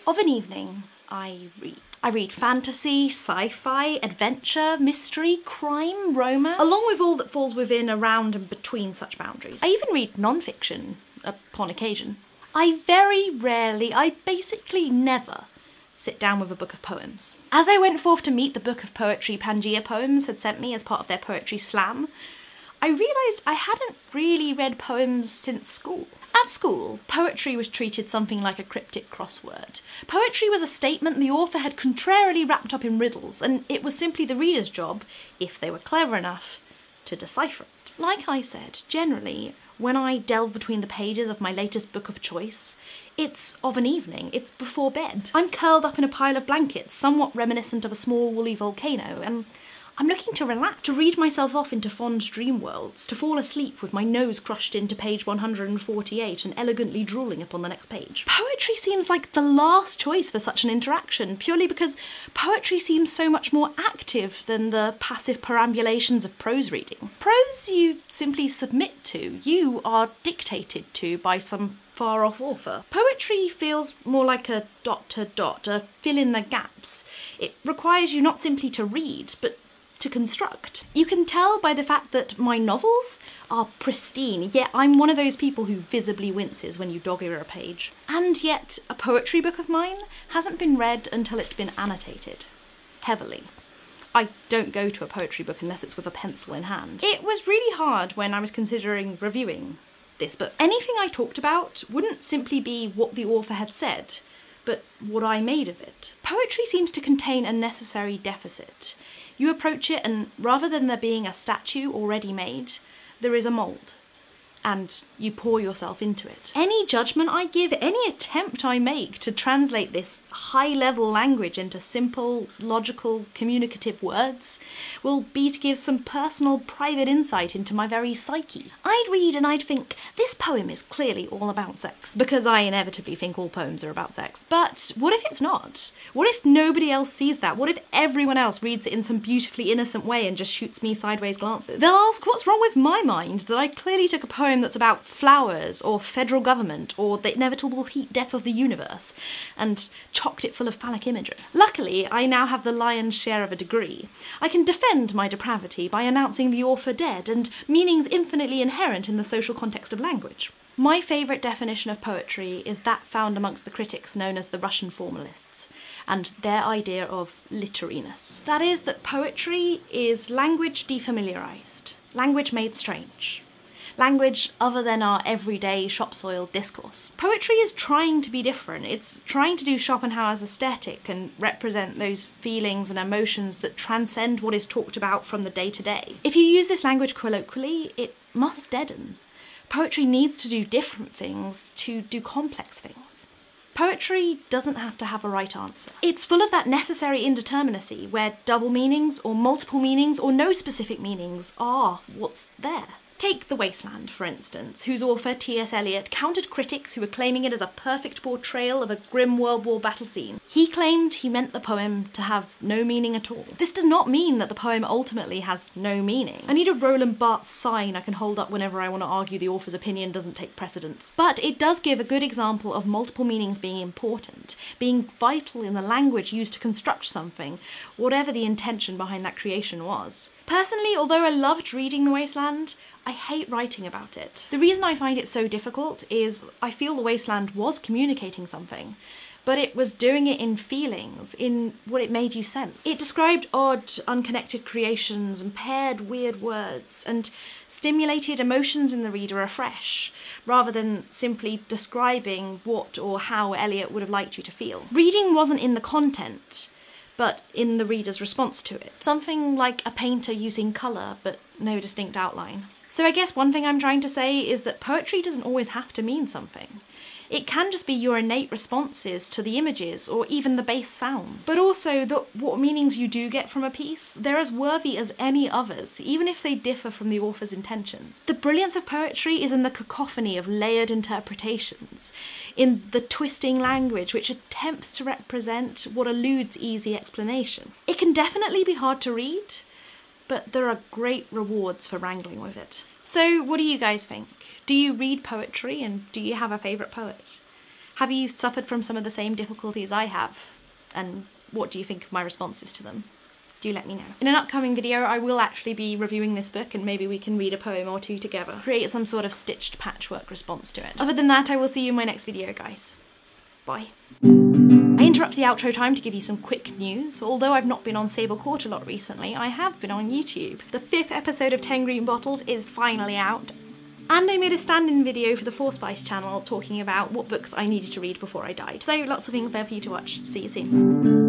Of an evening, I read. I read fantasy, sci-fi, adventure, mystery, crime, romance, along with all that falls within, around and between such boundaries. I even read non-fiction, upon occasion. I very rarely, I basically never, sit down with a book of poems. As I went forth to meet the book of poetry Pangea Poems had sent me as part of their poetry slam, I realised I hadn't really read poems since school. At school, poetry was treated something like a cryptic crossword. Poetry was a statement the author had contrarily wrapped up in riddles, and it was simply the reader's job, if they were clever enough, to decipher it. Like I said, generally, when I delve between the pages of my latest book of choice, it's of an evening, it's before bed. I'm curled up in a pile of blankets, somewhat reminiscent of a small woolly volcano, and I'm looking to relax, to read myself off into fond dream worlds, to fall asleep with my nose crushed into page 148 and elegantly drooling upon the next page. Poetry seems like the last choice for such an interaction, purely because poetry seems so much more active than the passive perambulations of prose reading. Prose you simply submit to, you are dictated to by some far-off author. Poetry feels more like a dot to dot, a fill in the gaps. It requires you not simply to read, but to construct. You can tell by the fact that my novels are pristine, yet I'm one of those people who visibly winces when you dog-ear a page. And yet, a poetry book of mine hasn't been read until it's been annotated. Heavily. I don't go to a poetry book unless it's with a pencil in hand. It was really hard when I was considering reviewing this book. Anything I talked about wouldn't simply be what the author had said, but what I made of it. Poetry seems to contain a necessary deficit. You approach it and rather than there being a statue already made, there is a mould, and you pour yourself into it. Any judgment I give, any attempt I make to translate this high-level language into simple, logical, communicative words will be to give some personal, private insight into my very psyche. I'd read and I'd think, this poem is clearly all about sex, because I inevitably think all poems are about sex. But what if it's not? What if nobody else sees that? What if everyone else reads it in some beautifully innocent way and just shoots me sideways glances? They'll ask, what's wrong with my mind that I clearly took a poem that's about flowers or federal government or the inevitable heat death of the universe and chocked it full of phallic imagery. Luckily, I now have the lion's share of a degree. I can defend my depravity by announcing the author dead and meanings infinitely inherent in the social context of language. My favourite definition of poetry is that found amongst the critics known as the Russian formalists, and their idea of literariness. That is that poetry is language defamiliarised, language made strange. Language other than our everyday shop-soiled discourse. Poetry is trying to be different. It's trying to do Schopenhauer's aesthetic and represent those feelings and emotions that transcend what is talked about from the day-to-day. If you use this language colloquially, it must deaden. Poetry needs to do different things to do complex things. Poetry doesn't have to have a right answer. It's full of that necessary indeterminacy where double meanings or multiple meanings or no specific meanings are what's there. Take The Wasteland, for instance, whose author T.S. Eliot countered critics who were claiming it as a perfect portrayal of a grim World War battle scene. He claimed he meant the poem to have no meaning at all. This does not mean that the poem ultimately has no meaning. I need a Roland Barthes sign I can hold up whenever I want to argue the author's opinion doesn't take precedence. But it does give a good example of multiple meanings being important, being vital in the language used to construct something, whatever the intention behind that creation was. Personally, although I loved reading The Wasteland, I hate writing about it. The reason I find it so difficult is I feel The Wasteland was communicating something, but it was doing it in feelings, in what it made you sense. It described odd, unconnected creations and paired weird words and stimulated emotions in the reader afresh, rather than simply describing what or how Eliot would have liked you to feel. Reading wasn't in the content, but in the reader's response to it. Something like a painter using colour, but no distinct outline. So I guess one thing I'm trying to say is that poetry doesn't always have to mean something. It can just be your innate responses to the images or even the base sounds. But also that what meanings you do get from a piece, they're as worthy as any others, even if they differ from the author's intentions. The brilliance of poetry is in the cacophony of layered interpretations, in the twisting language which attempts to represent what eludes easy explanation. It can definitely be hard to read, but there are great rewards for wrangling with it. So what do you guys think? Do you read poetry and do you have a favourite poet? Have you suffered from some of the same difficulties I have? And what do you think of my responses to them? Do let me know. In an upcoming video, I will actually be reviewing this book and maybe we can read a poem or two together. Create some sort of stitched patchwork response to it. Other than that, I will see you in my next video, guys. Bye. I interrupt the outro time to give you some quick news. Although I've not been on SableCaught a lot recently, I have been on YouTube. The 5th episode of 10 Green Bottles is finally out. And I made a stand-in video for the 4 Spice channel talking about what books I needed to read before I died. So lots of things there for you to watch. See you soon.